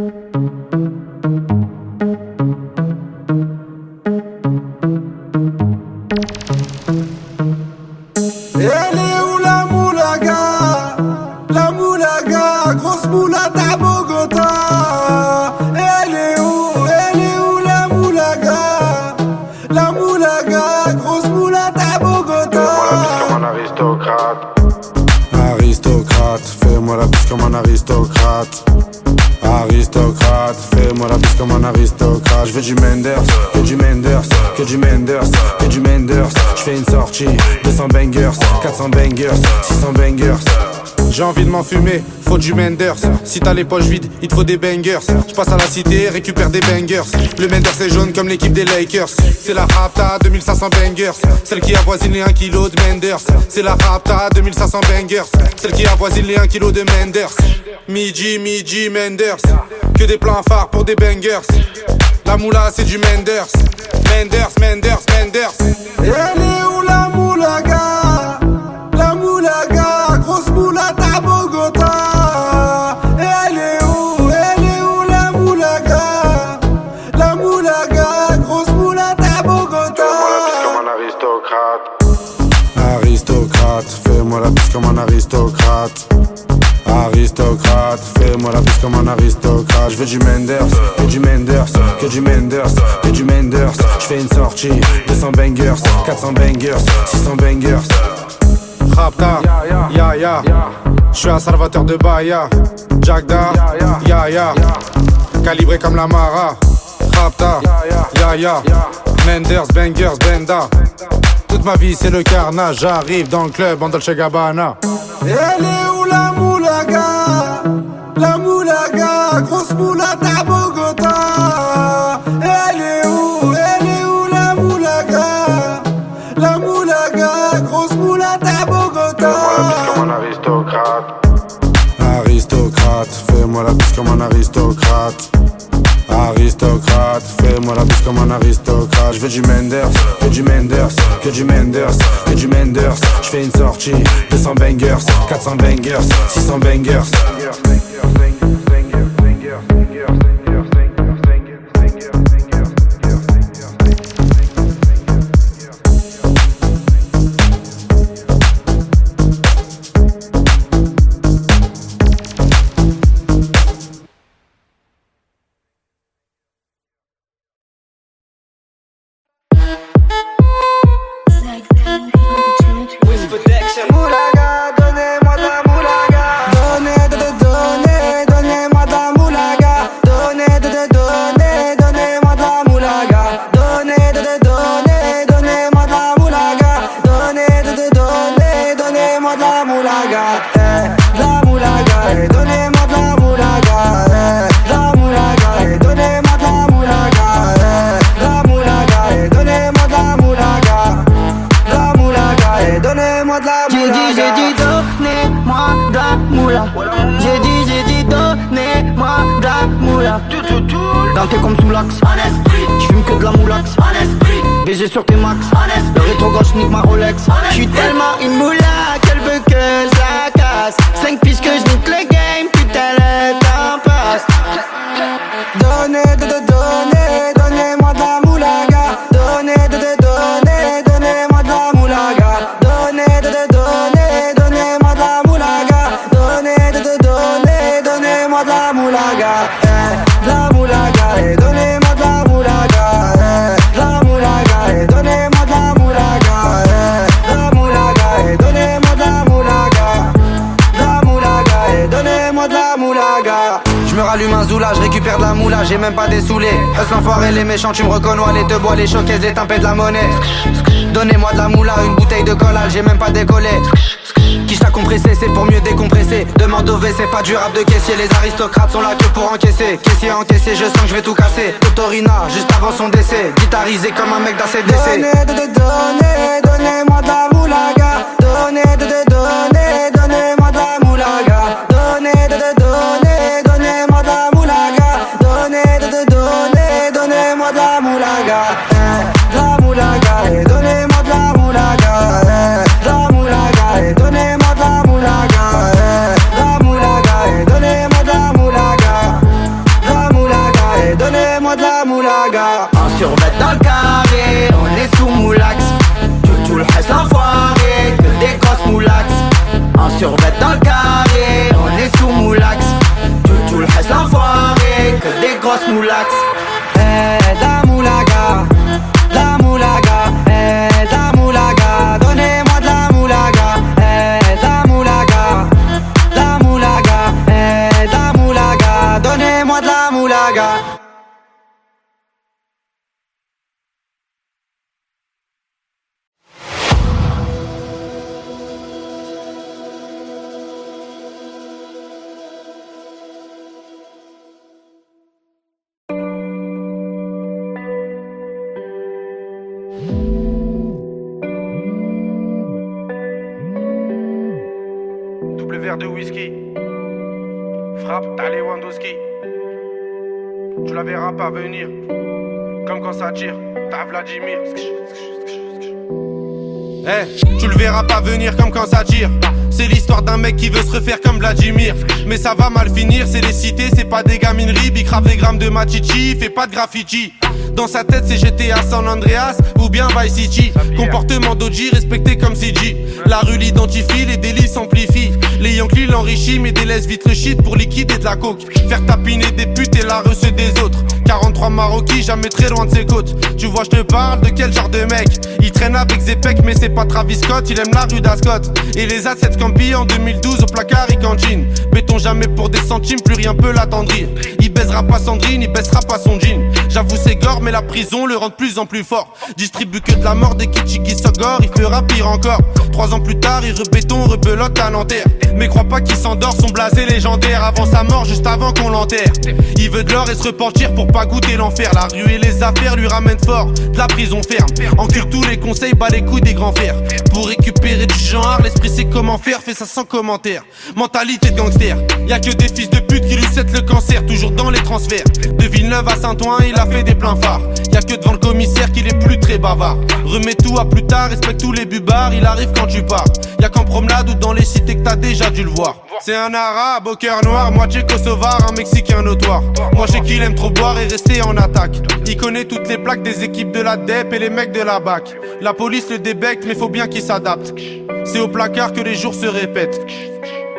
Elle est où la moulaga? La moulaga, grosse moulade à Bogota. Elle est où la moulaga? La moulaga, grosse moulade à Bogota. Fais-moi la bise comme un aristocrate. Aristocrate, fais-moi la bise comme un aristocrate. Aristocrate, fais-moi la bise comme un aristocrate. Je veux du Menders, que du Menders, que du Menders, que du Menders. Je fais une sortie, 200 bangers, 400 bangers, 600 bangers. J'ai envie de m'enfumer, faut du Menders. Si t'as les poches vides, il te faut des bangers. Je passe à la cité, récupère des bangers. Le Menders est jaune comme l'équipe des Lakers. C'est la Rapta, 2500 bangers. Celle qui avoisine les 1 kg de Menders. C'est la Rapta, 2500 bangers. Celle qui avoisine les 1 kg de Menders. Midi, Menders. Que des plans phares pour des bangers. La moula c'est du Menders. Menders. Elle est où la moulaga? La moulaga, grosse moulade à Bogota. Elle est où la moulaga? La moulaga, grosse moulade à Bogota. Fais-moi la bise comme un aristocrate. Aristocrate, fais-moi la bise comme un aristocrate. Aristocrate, fais-moi la bise comme un aristocrate. Je veux du Menders, que du Menders, que du Menders, que du Menders. Je fais une sortie, 200 bangers, 400 bangers, 600 bangers. Rapta, ya. Je suis un salvateur de Bahia. Jagda, ya. Calibré comme la Mara. Rapta, ya. Menders, bangers, benda. Toute ma vie c'est le carnage. J'arrive dans le club en Dolce Gabbana. Elle est où la moulaga? La moulaga, grosse moulade à Bogota. Elle est où la moulaga? La moulaga, grosse moulade à Bogota. Fais-moi la bise comme un aristocrate. Aristocrate, fais-moi la bise comme un aristocrate. Aristocrate, fais-moi la bise comme un aristocrate. Je veux du Menders, que du Menders, que du Menders, que du Menders. Je fais une sortie, 200 bangers, 400 bangers, 600 bangers. Moulaga, donnez-moi de la moulaga. Donnez-moi de la moulaga. Donnez-moi de la moulaga. Donnez-moi de la moulaga. Donnez-moi de la moulaga. La moulaga, donnez-moi de la moulaga. La moulaga, donnez-moi de la moulaga. La moulaga, donnez-moi de la moulaga. La moulaga, donnez-moi de la moulaga. J'ai dit donnez-moi de la moula. J'ai dit donnez-moi de la moula. Dans tes comme sous l'axe, j'fume que de la moulax. BG sur tes max, le rétro gauche nique ma Rolex. J'suis tellement une moula qu'elle veut que je la casse. 5 piges que j'nique le game, putain le temps passe. Donnez-moi de la moulaga. Donnez-moi de la moulaga. Donnez-moi de la moulaga. Donnez-moi de la moulaga. La moulaga, donnez-moi de la moulaga. La moulaga, donnez-moi de la moulaga. La moulaga, donnez-moi de la moulaga. La moulaga, donnez-moi de la moulaga. Je me rallume un zoula, je récupère de la moula, j'ai même pas dessoulé. Eux l'enfoiré, les méchants, tu me reconnais, les te bois, les choquaises, les tempêtes de la monnaie. Donnez-moi de la moula, une bouteille de collage, j'ai même pas décollé. Quiche t'a compressé, c'est pour mieux décompresser. Demande au V, c'est pas du rap de caissier. Les aristocrates sont là que pour encaisser. Caissier encaissé, je sens que je vais tout casser. Totorina, juste avant son décès. Guitarisé comme un mec d'ACDC. Donnez-moi de la moulaga. Donnez-moi de la moulaga. Donnez-moi de la moulaga. Donnez-moi de la moulaga. La moulaga, donnez-moi de la moulaga. La moulaga, donnez-moi de la moulaga. La moulaga, donnez-moi de la moulaga. La grosse moulax. De la moulaga, de la moulaga, de la moulaga. Donnez-moi de la moulaga, de la moulaga, de la moulaga, de la moulaga. Donnez-moi de la moulaga. Double verre de whisky. Frappe, t'as Lewandowski. Tu la verras pas venir. Comme quand ça tire, t'as Vladimir. Tu le verras pas venir comme quand ça tire. C'est l'histoire d'un mec qui veut se refaire comme Vladimir. Mais ça va mal finir, c'est les cités, c'est pas des gamineries. Bicrave des grammes de machichi, fait pas de graffiti. Dans sa tête c'est GTA San Andreas ou bien Vice City. Comportement d'OG respecté comme CG. La rue l'identifie, les délits s'amplifient. Les Yankees l'enrichissent mais délaissent vite le shit pour liquider de la coke. Faire tapiner des putes et la recette des autres. 43 Maroquis, jamais très loin de ses côtes. Tu vois je te parle de quel genre de mec. Il traîne avec Zepek mais c'est pas Travis Scott. Il aime la rue d'Ascot. Et les assets Campi en 2012 au placard et cantine. Béton jamais pour des centimes, plus rien peut l'attendrir. Il baisera pas Sandrine, il baissera pas son jean. J'avoue c'est gore mais la prison le rend de plus en plus fort. Distribue que de la mort des Kichiki Sogor, il fera pire encore. 3 ans plus tard il rebéton, rebelote à Nanterre. Mais crois pas qu'il s'endort, son blasé légendaire. Avant sa mort, juste avant qu'on l'enterre. Il veut de l'or et se repentir pour pas goûter l'enfer. La rue et les affaires lui ramènent fort, de la prison ferme. Encure tous les conseils, bat les couilles des grands fers. Pour récupérer du genre, l'esprit sait comment faire, fait ça sans commentaire. Mentalité de gangster, y'a que des fils de pute qui lui cèdent le cancer. Toujours dans les transferts, de Villeneuve à Saint-Ouen, il a fait des pleins phares. Y'a que devant le commissaire qu'il est plus très bavard. Remets tout à plus tard, respecte tous les bubards. Il arrive quand tu pars, y'a qu'en promenade ou dans les cités que t'as déjà dû le voir. C'est un arabe au cœur noir, moitié kosovar, un mexicain notoire. Moi je sais qu'il aime trop boire et rester en attaque. Il connaît toutes les plaques des équipes de la DEP et les mecs de la BAC. La police le débecte mais faut bien qu'il s'adapte. C'est au placard que les jours se répètent.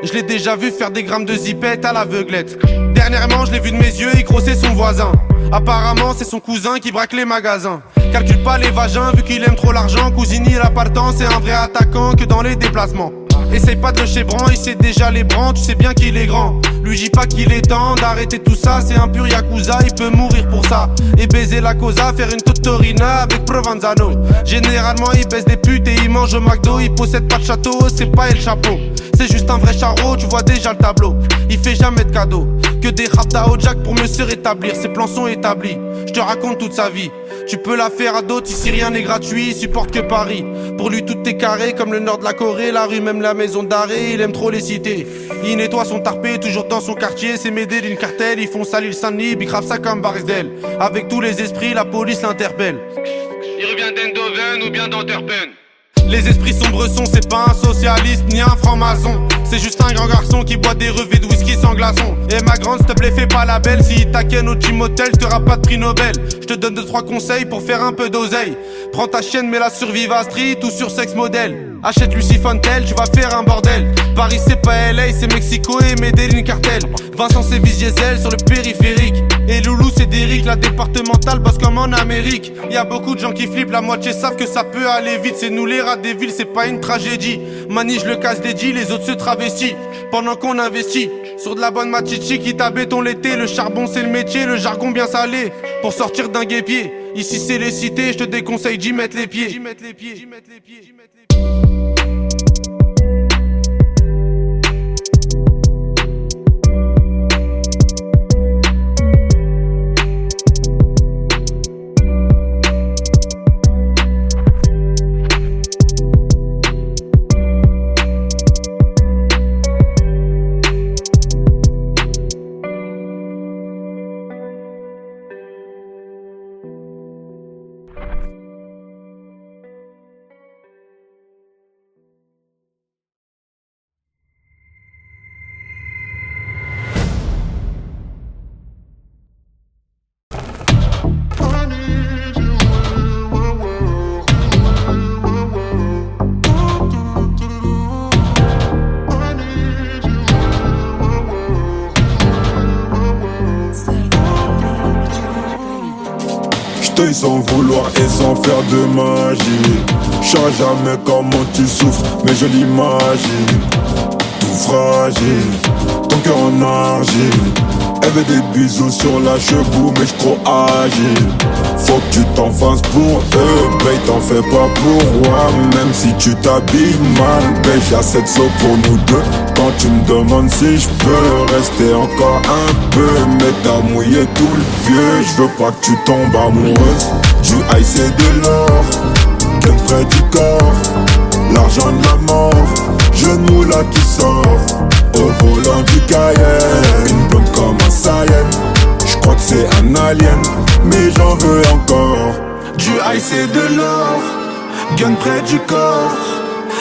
Je l'ai déjà vu faire des grammes de zipette à l'aveuglette. Dernièrement je l'ai vu de mes yeux, il grossait son voisin. Apparemment c'est son cousin qui braque les magasins. Calcule pas les vagins vu qu'il aime trop l'argent. Cousini la partant, c'est un vrai attaquant que dans les déplacements. Essaye pas de le chébran, il sait déjà les brans, tu sais bien qu'il est grand. Lui dis pas qu'il est temps d'arrêter tout ça, c'est un pur yakuza, il peut mourir pour ça. Et baiser la cosa, faire une totorina avec Provenzano. Généralement il baisse des putes et il mange au McDo. Il possède pas de château, c'est pas El Chapeau. C'est juste un vrai charreau, tu vois déjà le tableau. Il fait jamais de cadeaux, que des raptas au jack pour mieux se rétablir. Ses plans sont établis, je te raconte toute sa vie. Tu peux la faire à d'autres, ici rien n'est gratuit, il supporte que Paris. Pour lui tout est carré, comme le nord de la Corée. La rue, même la maison d'arrêt, il aime trop les cités. Il nettoie son tarpé, toujours dans son quartier. C'est m'aider d'une cartelle, ils font salir le Saint-Denis. Bicrave ça comme Barzel. Avec tous les esprits, la police l'interpelle. Il revient d'Endoven ou bien d'Antwerpen. Les esprits sombres sont, c'est pas un socialiste ni un franc-maçon. C'est juste un grand garçon qui boit des revêts de whisky sans glaçon. Et ma grande, s'il te plaît, fais pas la belle. Si il t'aquenne au gym hotel, t'auras pas de prix Nobel. Je te donne 2-3 conseils pour faire un peu d'oseille. Prends ta chienne, mets-la sur Viva Street ou sur Sex Model. Achète Lucy Fontel, tu vas faire un bordel. Paris c'est pas LA, c'est Mexico et Medellin cartel. Vincent c'est Diesel sur le périphérique. Et Loulou c'est Derrick, la départementale bosse comme en Amérique. Y a beaucoup de gens qui flippent, la moitié savent que ça peut aller vite. C'est nous les rats des villes, c'est pas une tragédie. Mani je le casse des deals, les autres se travestissent. Pendant qu'on investit sur de la bonne machichi qui t'a béton l'été. Le charbon c'est le métier, le jargon bien salé. Pour sortir d'un guépier, ici c'est les cités, je te déconseille d'y mettre les pieds. fauteuil sans vouloir et sans faire de magie. J'saurais jamais comment tu souffres, mais je l'imagine. Tout fragile, ton cœur en argile. Elle veut des bisous sur la cheveux, mais j'suis trop agile. Faut que tu t'en fasses pour eux, mais t'en fais pas pour moi. Même si tu t'habilles mal, ben j'ai assez de saut pour nous deux. Quand tu me demandes si j'peux rester encore un peu, mais t'as mouillé tout le vieux. J'veux pas que tu tombes amoureuse. Du high c'est de l'or, qu'un près du corps. L'argent de la mort, jeune moula qui sort au volant du Cayenne. Une blonde comme un Saiyan, j'crois que c'est un alien, mais j'en veux encore. Du high c'est de l'or, gun près du corps.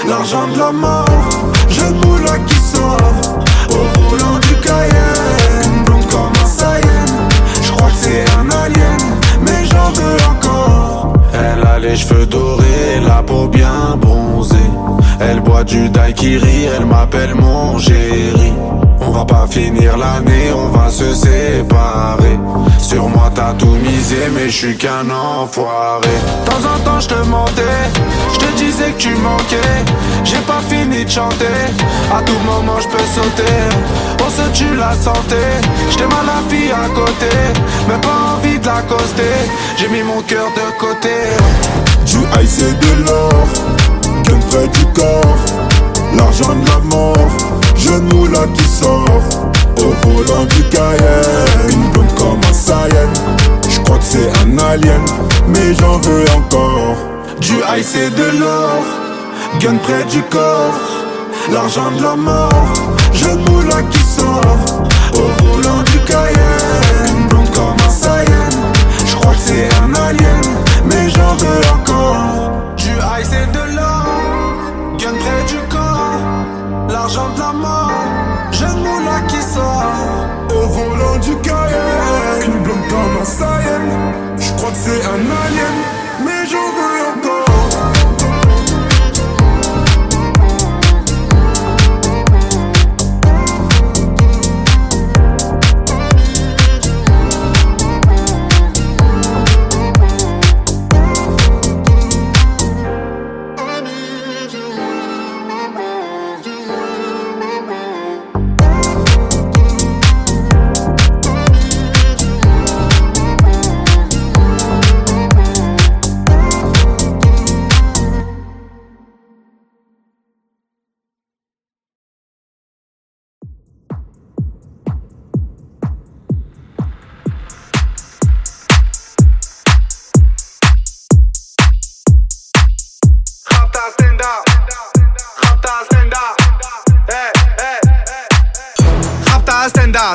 L'argent de la mort, jeune moula qui sort au volant du Cayenne. Une blonde comme un Saiyan, j'crois que c'est un alien, mais j'en veux encore. Elle a les cheveux dorés, la peau bien bronzée. Elle boit du daiquiri, elle m'appelle mon chéri. On va pas finir l'année, on va se séparer. Sur moi t'as tout misé, mais je suis qu'un enfoiré. De temps en temps je te mentais, je te disais que tu manquais. J'ai pas fini de chanter, à tout moment je peux sauter. On se tue la santé, j't'aime à la fille à côté, mais pas envie de l'accoster. J'ai mis mon cœur de côté. Du high c'est de l'or, gun près du corps. L'argent de la mort, jeune moula qui sort au volant du Cayenne. Une blonde comme un Saiyan, j'crois que c'est un alien, mais j'en veux encore. Du high c'est de l'or, gun près du corps. L'argent de la mort, jeune moula qui sort au volant du Cayenne. Une blonde comme un Saiyan, j'crois que c'est un alien, mais j'en veux encore. Du high c'est de l'or, gun près du corps. L'argent de la mort, jeune moula qui sort au volant du Cayenne. Une blonde comme un Saiyan, j'crois que c'est un alien, mais j'en veux encore.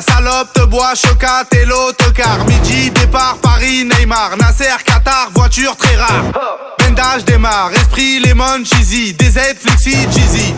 Salope te bois, chocat et l'autocar. Midi, départ, Paris, Neymar. Nasser, Qatar, voiture très rare. Bendage démarre, esprit, lemon, cheesy. DZ, flexi, cheesy.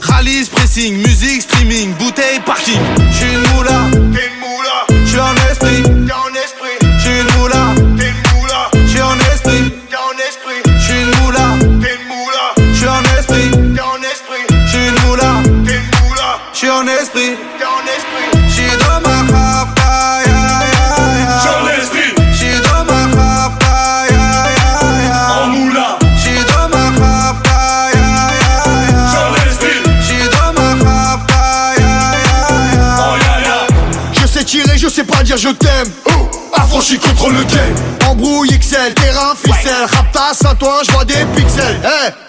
Rallye, pressing, musique, streaming. Bouteille, parking. J'suis une moula, t'es une moula. J'suis en esprit, t'es en esprit. J'suis une moula, t'es une moula. J'suis en esprit, t'es en esprit. J'suis une moula, t'es une moula. J'suis en esprit, t'es en esprit. J'suis une moula, t'es une moula. J'suis en esprit, t'es en esprit. J'suis dans ma rapta, ya ya ya. J'suis en esprit. J'suis dans ma rapta, ya ya ya. En moula. J'suis dans ma rapta, ya ya ya. J'suis en esprit. J'suis dans ma rapta, ya ya ya. Oh ya ya. Je sais tirer, je sais pas dire je t'aime. Affranchi contre le game. Embrouille XL, terrain, ficelle. Rapta, Saint-Ouen, j'vois des pixels.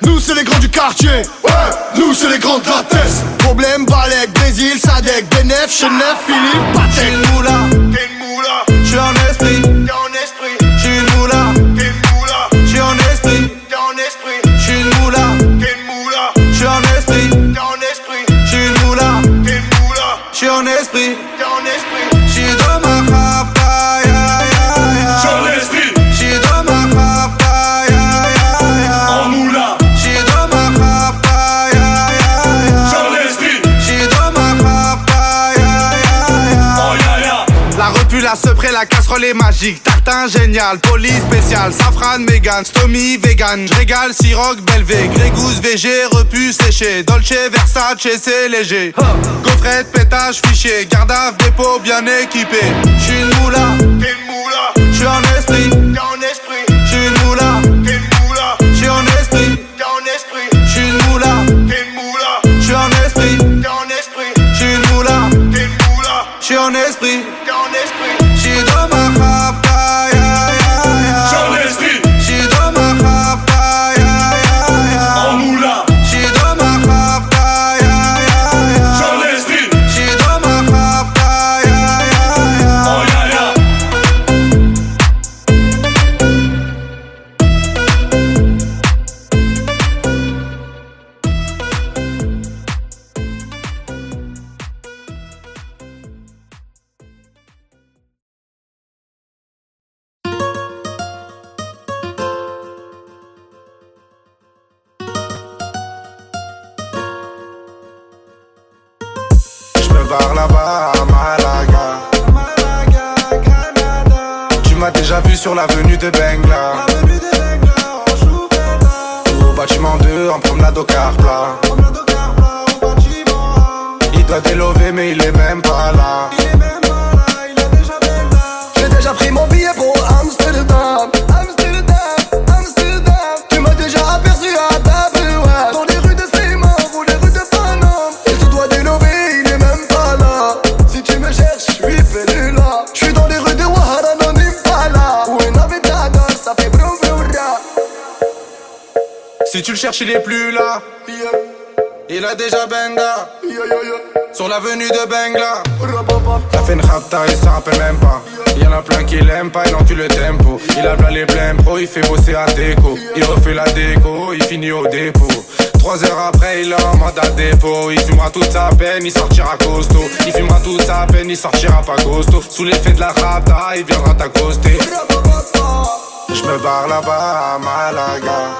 Nous c'est les grands du quartier. Ouais, nous c'est les grands de la tête. Problème, Balek, Brésil, Sadek, Benef, Chenef, Philippe, Patek. J'suis une moula, t'es une moula. J'suis en esprit, t'es en esprit. J'suis une moula, t'es une moula. J'suis en esprit, t'es en esprit. J'suis une moula, t'es une moula. J'suis en esprit, t'es en esprit. J'suis une moula, t'es une moula. J'suis en esprit, t'es en esprit. J'suis dans ma rapta, ya ya ya. J'suis en esprit. J'suis dans ma rapta, ya ya ya. En moula. J'suis dans ma rapta, ya ya ya. J'suis en esprit. J'suis dans ma rapta, ya ya ya. Oh ya ya. La repu, la sepré, la casserole est magique. Tartin génial, police spécial. Safran, Mégane, Stomy, vegan. J'régale, Ciroc, Belvé. Grégousse, VG, repu, séché. Dolce, Versace, c'est léger. Gaufrette, pétage, fichier. Gardave, dépôt, bien équipé. J'suis une moula, t'es une moula. J'suis en esprit, t'es en esprit. barre là-bas à Malaga. Tu m'as déjà vu sur l'avenue de Bengla. Au bâtiment 2 en promenade au car plat. Il doit délover mais il est même pas là. J'ai déjà pris mon billet pour Amsterdam. Tu m'as déjà aperçu à Tabaouane. Dans les rues de Seymour ou les rues de Paname. Il te doit délover, il est même pas là. Si tu me cherches, je suis perdu là. Je suis dans les rues de Ouahara, non Impala. Où une Aventador, ça fait brum brum ra. Si tu le cherches il est plus là. Il a déjà benga sur l'avenue de Bengla. T'as fait une rapta, il s'en rappelle même pas. Y'en a plein qui l'aiment pas, il encule le tempo. Il a plein les pleins pro, il fait bosser à déco. Il refait la déco, il finit au dépôt. 3 heures après, il est en mode à dépôt. Il fumera toute sa peine, il sortira costaud. Il fumera toute sa peine, il sortira pas costaud. Sous l'effet de la rapta, il viendra t'accoster. J'me barre là-bas à Malaga.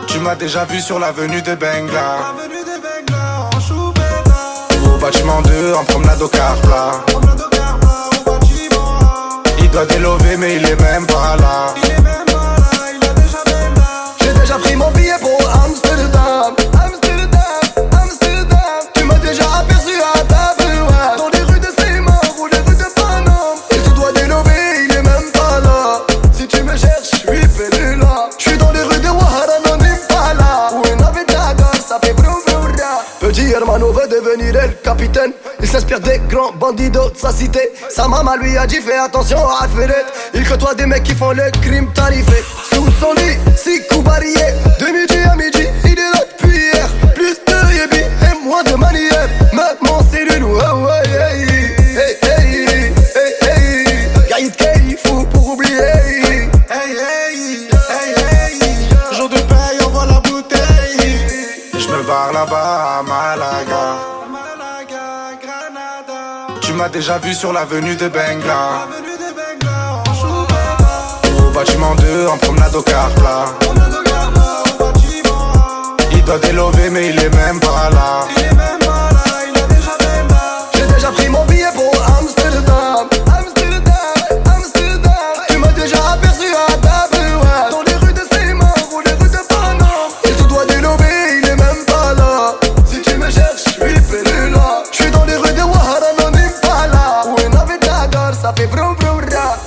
Tu m'as déjà vu sur l'avenue de Bengla. Au bâtiment 2 en promenade au car plat. Il doit délover mais il est même pas là. J'ai déjà pris mon billet pour Amsterdam. Tu m'as déjà aperçu à Tabaouane. Dans les rues de Seymour ou les rues de Paname. Il te doit délover, il est même pas là. Si tu me cherches, je suis perdu là. Je suis dans les rues de Ouahara, non Impala. Où une Aventador, ça fait brum brum ra. Petit hermano veut devenir el capitaine. Il s'inspire des grands bandidos de sa cité. Sa maman lui a dit fais attention à Ferret. Il côtoie des mecs qui font le crime tarifé. Sous son lit, 6 coups barillés. De midi à midi, il est là depuis hier. Plus de yébi et moins de manière. Maintenant c'est le loup, oh ouais, hey, hey, hey, hey, hey. Gaïd Kay, fou pour oublier. Hey, hey, hey, hey. Jour de paye, on voit la bouteille. J'me barre là-bas à Malaga. Tu m'as déjà vu sur l'avenue de Bengla. Au bâtiment 2 en promenade au car plat. Il doit délover mais il est même pas là. J'ai déjà pris mon billet pour Amsterdam. Tu m'as déjà aperçu à Tabaouane. Dans les rues de Seymour ou les rues de Paname. Il te doit délover, il est même pas là. Si tu me cherches, je suis perdu là. Je suis dans les rues de Ouahara, non Impala. Où une Aventador, ça fait brum brum ra.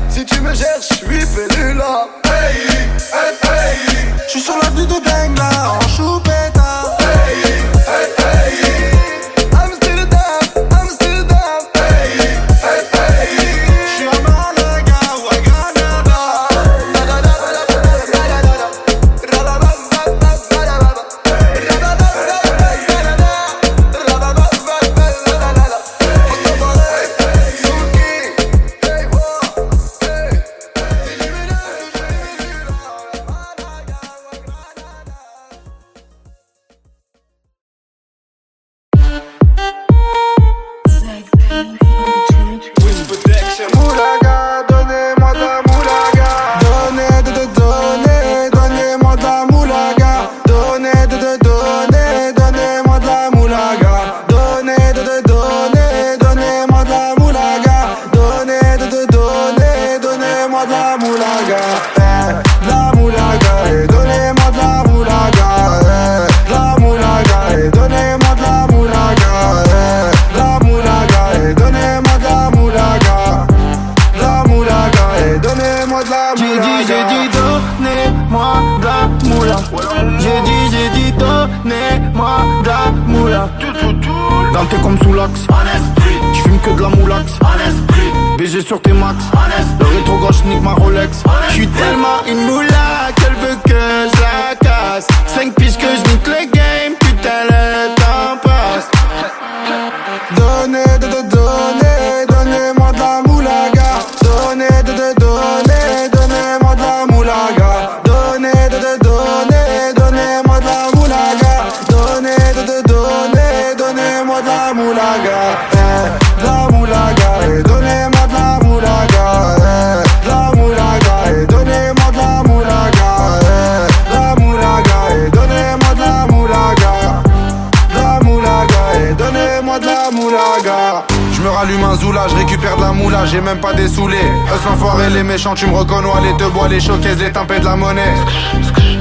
Si tu me cherches, je suis perdu là. J'suis sur l'avenue de Bengla en choupetta. J'suis à Malaga ou à Granada. Moulaga, donnez-moi de la moulaga. Donnez-moi de la moulaga. Donnez-moi de la moulaga. Donnez-moi de la moulaga. Donnez-moi de la moulaga. De la moulaga et donnez-moi de la moulaga. De la moulaga et donnez-moi de la moulaga. De la moulaga et donnez-moi de la moulaga. La moulaga et donnez-moi de la moulaga. J'ai dit donnez-moi de la moula. J'ai dit donnez-moi de la moula. Ganté comme sous l'axe, j'fume que de la moulax. BG sur tes max, le rétro gauche nique ma Rolex. J'suis tellement une moula qu'elle veut que je la casse. 5 piges que je nique le game, putain le temps passe. Donnez-moi de la moulaga. Donnez-moi de la moulaga. Donnez-moi de la moulaga. Donnez-moi de la moulaga. De la moulaga et donnez-moi de la moulaga. De la moulaga et donnez-moi de la moulaga. De la moulaga et donnez-moi de la moulaga. moulaga. Je me rallume un zoula, je récupère de la moula, j'ai même pas des saoulés. Eux l'enfoiré, les méchants, tu me reconnais, les te bois, les showcases, les timpés de la monnaie.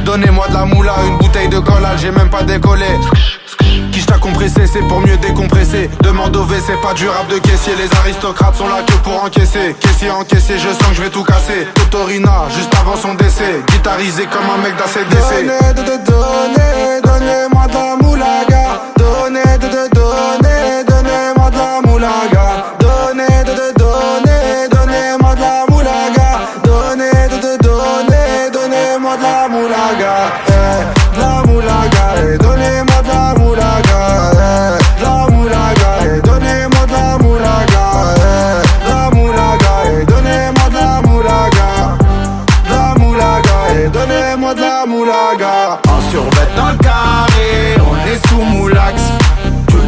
Donnez-moi de la moula, une bouteille de collage, j'ai même pas décollé. Qui t'a compressé, c'est pour mieux décompresser. Demande au V, c'est pas du rap de caissier. Les aristocrates sont là que pour encaisser. Caissier encaissé, je sens que je vais tout casser. Totorina, juste avant son décès. Guitarisé comme un mec d'ACDC. Donnez-moi de la moulaga. Donnez-moi de la moulaga. Donnez-moi de la moulaga. Donnez-moi de la moulaga. De la moulaga, donnez-moi de la moulaga. La moulaga, donnez-moi de la moulaga. La moulaga, donnez-moi de la moulaga. La moulaga, donnez-moi de la moulaga. En survêt dans le carré, on est sous moulax.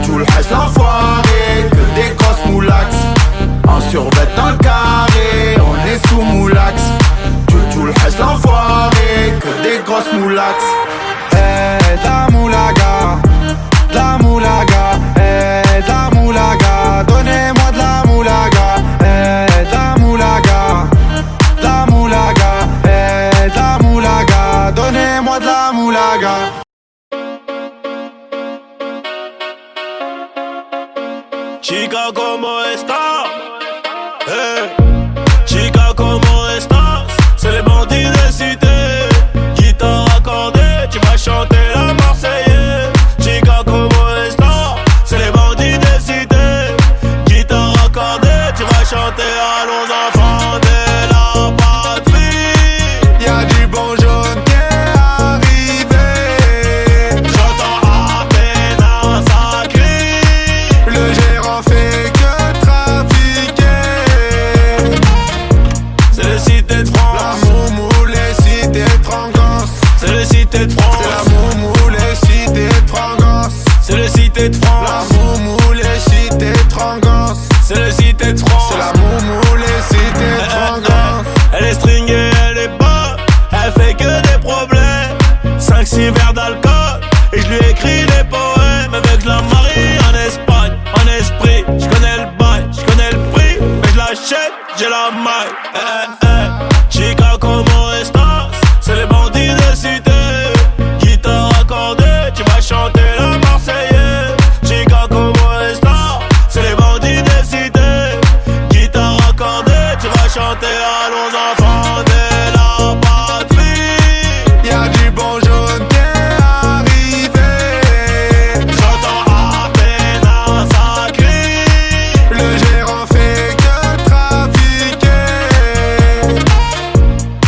Tout le reste l'enfoiré, que des grosses moulax. En survêt dans le carré, on est sous moulax. Tout le reste l'enfoiré, que des grosses moulax. La moulaga, la moulaga, la moulaga, donnez-moi de la moulaga, la moulaga, la moulaga, la moulaga, donnez-moi de la moulaga. Chica, ¿cómo estás? Chica, ¿cómo estás? C'est les bandits de cité. Guitare accordée, tu vas chanter la Marseillaise. Chica, ¿cómo estás? C'est les bandits de cité. Guitare accordée, tu vas chanter à nos enfants de la patrie. Y'a du bon jaune qui est arrivé. J'entends à peine ça crie. Le gérant fait que trafiquer. C'est les cités de La France. moumou, les cités de Frangance. C'est les cités de C'est la France. moumou, les cités de Frangance. C'est les cités de La France. moumou, les cités de Frangance. C'est les cités de France. C'est la moumou, les cités de Frangance. Elle est stringée, elle est bonne. Elle fait que des problèmes. 5-6 verres d'alcool. Et je lui écris des poèmes. Avec la Marie en Espagne, en esprit. Je connais le bail, je connais le prix. Mais je l'achète, j'ai la maille. Chica, ¿cómo estás? C'est les bandits de cité. Guitare accordée, tu vas chanter la Marseillaise. Chica, ¿cómo estás? C'est les bandits de cité. Guitare accordée, tu vas chanter à nos enfants de la patrie. Y'a du bon jaune qui est arrivé. J'entends à peine ça crie. Le gérant fait que trafiquer.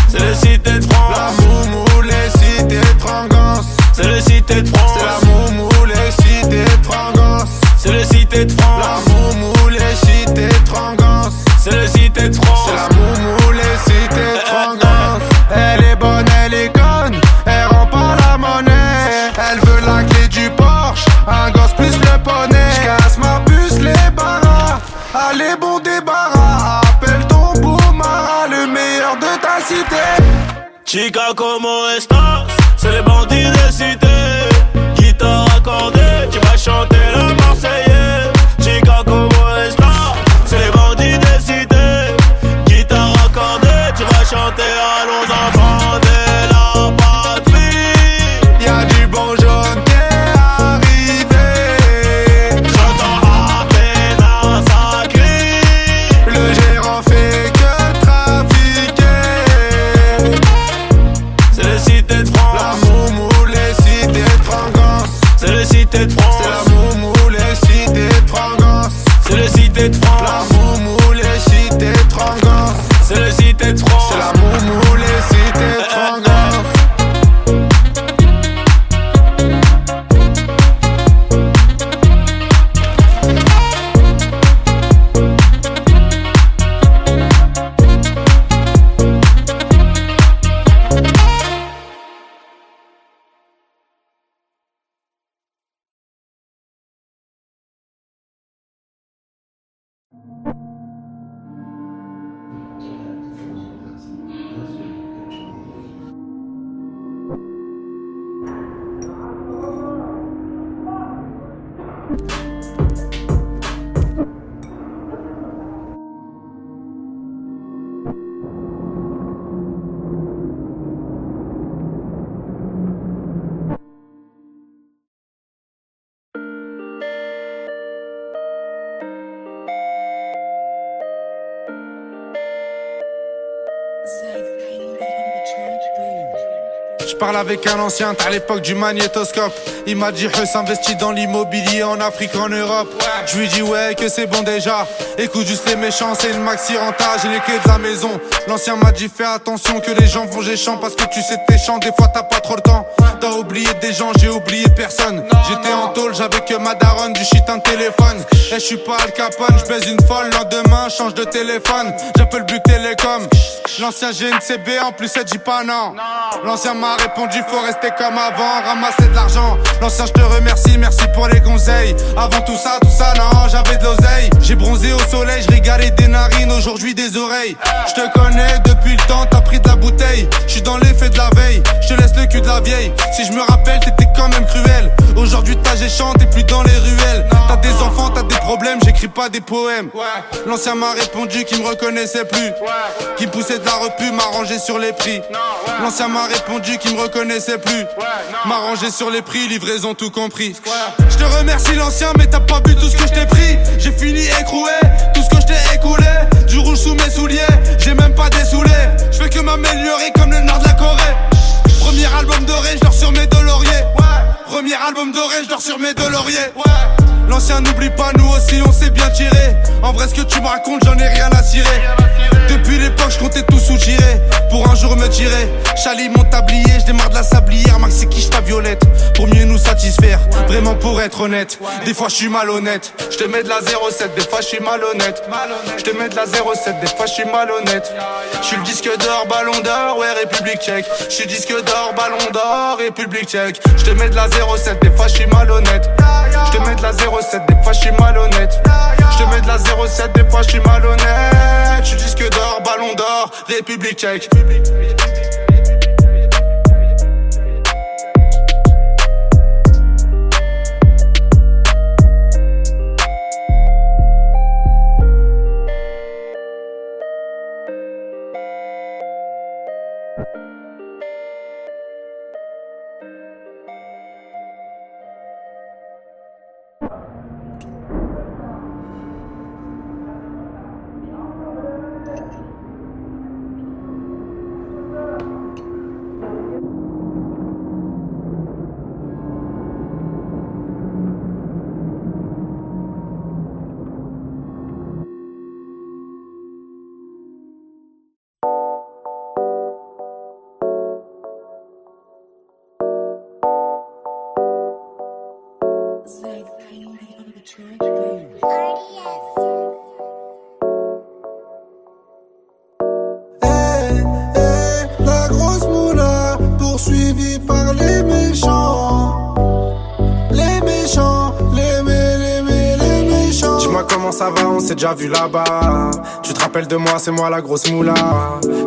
C'est les cités de La France. moumou, les cités de Frangance. C'est les cités de C'est la France. moumou, les cités de Frangance. C'est les cités de La France. moumou, les cités de Frangance. C'est les cités de C'est la France. moumou, les cités de Frangance. Elle est bonne, elle est conne, elle rend pas la monnaie. Elle veut la clé du Porsche, un gosse plus le poney. J'casse ma puce, les barras, allez bon débarras. Appelle ton Boumara, le meilleur de ta cité. Chica, ¿cómo estás? C'est les bandits de cité. Guitare accordée, tu vas chanter la Marseillaise. Chica, ¿cómo estás? C'est les bandits de cité. Guitare accordée, tu vas chanter à nos enfants de la patrie. Y'a du bon jaune qui est arrivé. J'entends à peine ça crie. Le gérant fait que trafiquer. C'est les cités de La France. moumou, les cités de Frangance. C'est les cités de C'est la France. moumou, les cités de Frangance. C'est les cités de La France. moumou, les cités de Frangance. C'est les cités de C'est France. la moumou, les cités de Frangance. J'parle avec un ancien, t'as l'époque du magnétoscope. Il m'a dit Huss investit dans l'immobilier en Afrique, en Europe. Je lui dis ouais que c'est bon déjà. Écoute juste les méchants, c'est une maxi renta, j'ai les clés de la maison. L'ancien m'a dit fais attention que les gens vont géchant, parce que tu sais t'es chiant, des fois t'as pas trop le temps. T'as oublié des gens, j'ai oublié personne. J'étais en tôle, j'avais que ma daronne, du shit un téléphone. Et je suis pas Al Capone, je baise une folle, lendemain change de téléphone. J'appelle Buc Télécom. L'ancien GNCB en plus elle dit pas non. L'ancien m'a répondu faut rester comme avant, ramasser de l'argent. L'ancien je te remercie, merci pour les conseils. Avant tout ça non, j'avais de l'oseille. J'ai bronzé au soleil, je régalais des narines, aujourd'hui des oreilles. Je te connais depuis le temps, t'as pris de la bouteille. Je suis dans l'effet de la veille, je te laisse le cul de la vieille. Si je me rappelle t'étais quand même cruel. Aujourd'hui t'as géchant, t'es plus dans les ruelles. T'as des enfants, t'as des problèmes, j'écris pas des poèmes. L'ancien m'a répondu qu'il me reconnaissait plus, qu'il me poussait de la repu, m'a rangé sur les prix. L'ancien m'a répondu qu'il me reconnaissait plus, m'a rangé sur les prix, livraison tout compris. Je te remercie l'ancien mais t'as pas vu tout ce que je t'ai pris. J'ai fini écroué, tout ce que je t'ai écoulé. Du rouge sous mes souliers, j'ai même pas dessoulé. Je fais que m'améliorer comme le nord de la Corée. Premier album doré, je dors sur mes deux lauriers. Premier album doré, je dors sur mes deux lauriers. L'ancien n'oublie pas, nous aussi on s'est bien tiré. En vrai ce que tu me racontes, j'en ai rien à cirer. Depuis l'époque, je comptais tout soutirer pour un jour me tirer. Chali mon tablier, je démarre de la sablière. Max c'est quiche ta violette pour mieux nous satisfaire. Vraiment pour être honnête, des fois je suis malhonnête. Je te mets de la 07, des fois je suis malhonnête. Je te mets de la 07, des fois je suis malhonnête. Je suis le disque d'or, ballon d'or, ouais République tchèque. Je suis disque d'or, ballon d'or, République tchèque. Je te mets de la 07, des fois je suis malhonnête. Je te mets de la 07, des fois je suis malhonnête. Je te mets de la 07, des fois je suis malhonnête. Je suis disque d'or, ballon d'or, République tchèque. La grosse moula poursuivie par les méchants. Les méchants, les méchants. Dis-moi comment ça va, on s'est déjà vu là-bas. Tu te rappelles de moi, c'est moi la grosse moula.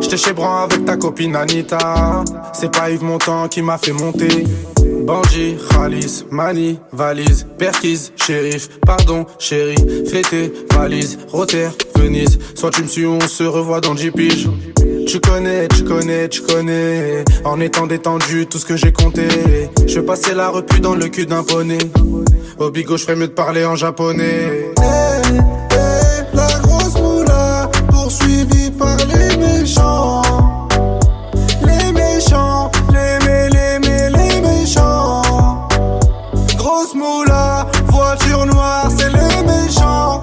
J'étais chez Bran avec ta copine Anita. C'est pas Yves Montand qui m'a fait monter. Bandit, Khalis, Mani, valise, Perquise, shérif, pardon, chérie, fêté, valise, Rotter, Venise. Soit tu me suis ou on se revoit dans 10 piges. Tu connais, en étant détendu, tout ce que j'ai compté. Je vais passer la repu dans le cul d'un poney. Au bigot, je ferais mieux de parler en japonais. La grosse moula poursuivie par les méchants. Les méchants, les méchants. Grosse moula, voiture noire, c'est les méchants.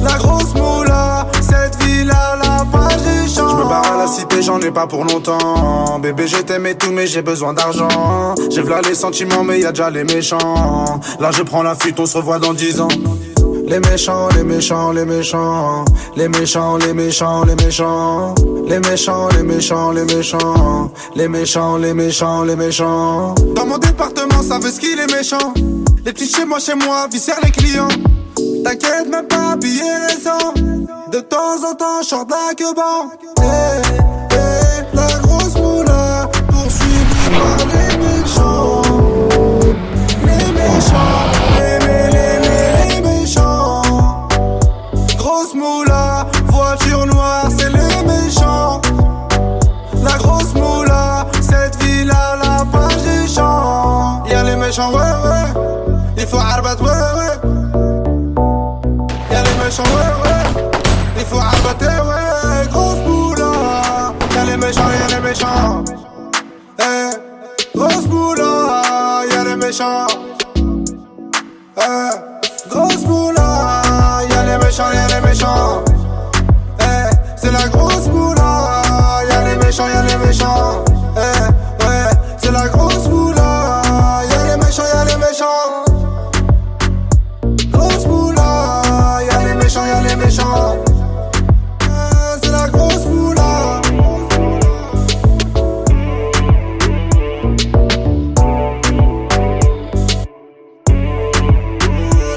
La grosse moula, cette ville-là, la page des champs. Je me barre à la cité, j'en ai pas pour longtemps. Bébé, je t'aime et tout, mais j'ai besoin d'argent. J'ai v'là les sentiments, mais y'a déjà les méchants. Là, je prends la fuite, on se revoit dans 10 ans. Les méchants, les méchants, les méchants. Les méchants, les méchants, les méchants. Les méchants, les méchants, les méchants. Les méchants, les méchants, les méchants. Dans mon département, ça veut ce qu'il est méchant. Les petits chez moi, viscèrent les clients. T'inquiète même pas, billet récent. De temps en temps, short la queue-ban. La grosse moula poursuivie par les méchants. Les méchants, les méchants. Grosse moula, voiture noire, c'est les méchants. La grosse moula, cette ville-là, la page des champs. Y'a les méchants, ouais, il faut arbat, ouais. Y'a les méchants, ouais, il faut arbater, ouais. Grosse moula, y'a les méchants, méchants. Grosse moula, y'a les méchants, y'a les méchants. C'est la grosse moula, y'a les méchants, y'a les méchants. Ouais, c'est la grosse moula, y'a les méchants, y'a les méchants. Grosse moula, y'a les méchants, y'a les méchants. C'est la grosse moula.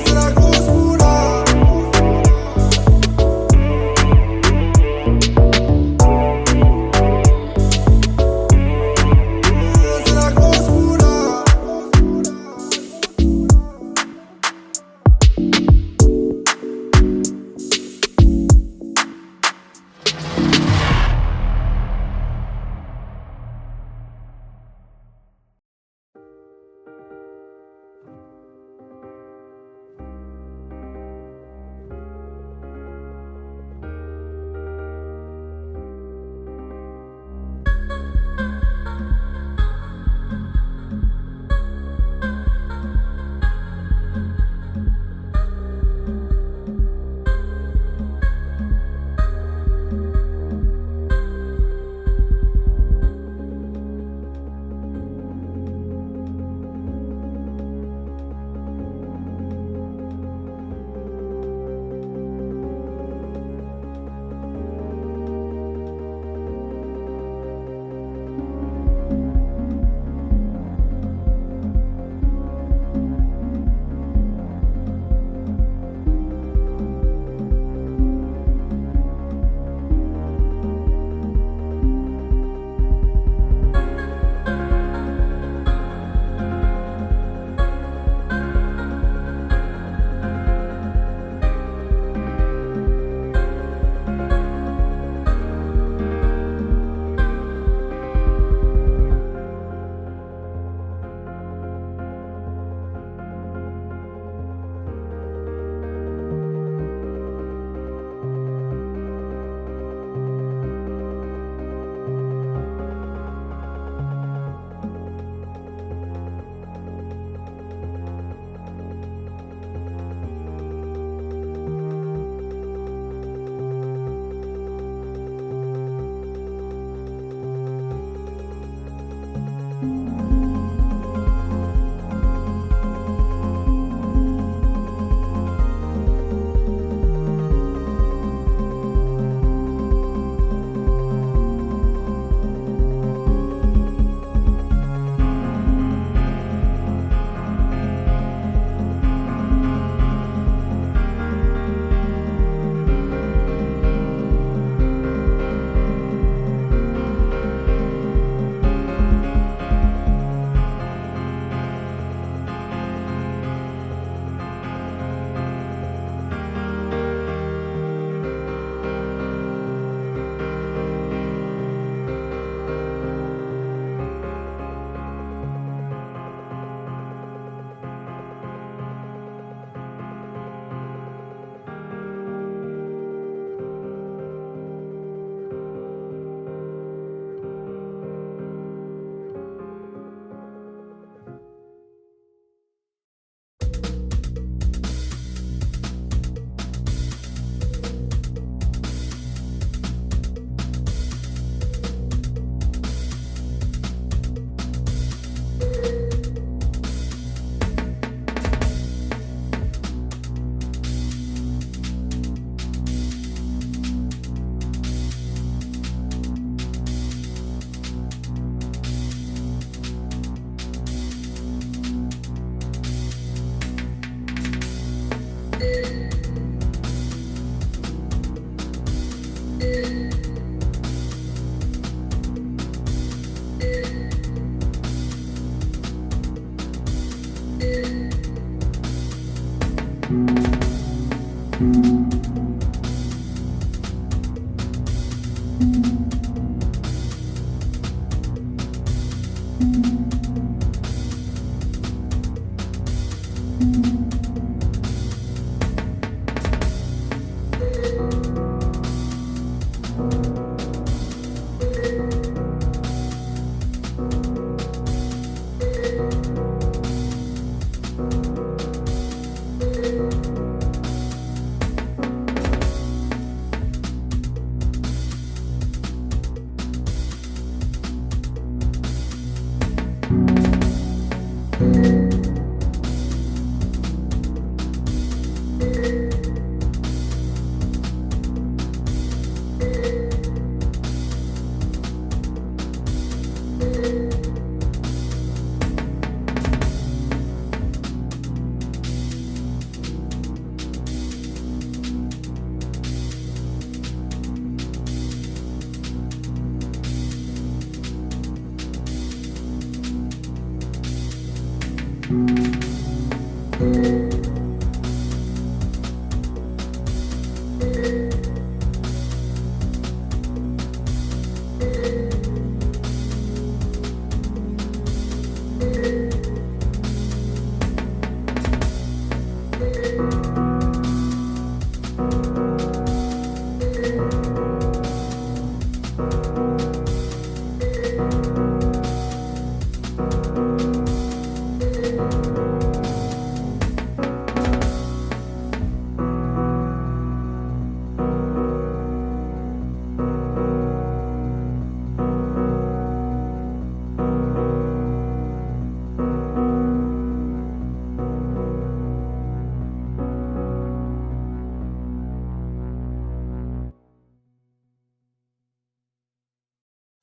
C'est la grosse moula. C'est la grosse moula.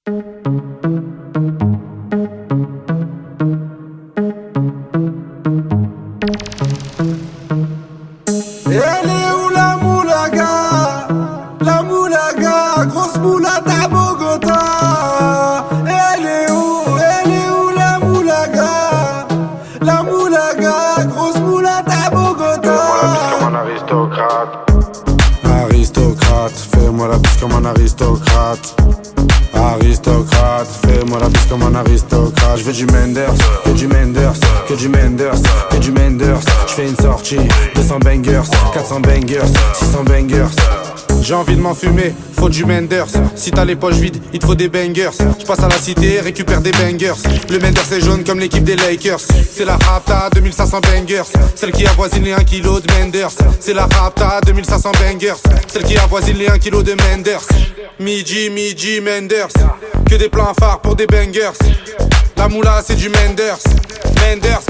Elle est où la moulaga? La moulaga, grosse moulade à Bogota. Elle est où la moulaga? La moulaga, grosse moulade à Bogota. Fais-moi la bise comme un aristocrate. Aristocrate, fais-moi la bise comme un aristocrate. Aristocrate, fais-moi la bise comme un aristocrate. Je veux du Menders, que du Menders, que du Menders, que du Menders. Je fais une sortie, 200 bangers, 400 bangers, 600 bangers. J'ai envie de m'en fumer, faut du Menders. Si t'as les poches vides, il te faut des bangers. Je passe à la cité, récupère des bangers. Le Menders est jaune comme l'équipe des Lakers. C'est la Rapta, 2500 bangers. Celle qui avoisine les 1 kg de Menders. C'est la Rapta, 2500 bangers. Celle qui avoisine les 1 kg de Menders. Midi, Menders. Que des plans phares pour des bangers. La moula c'est du Menders. Menders.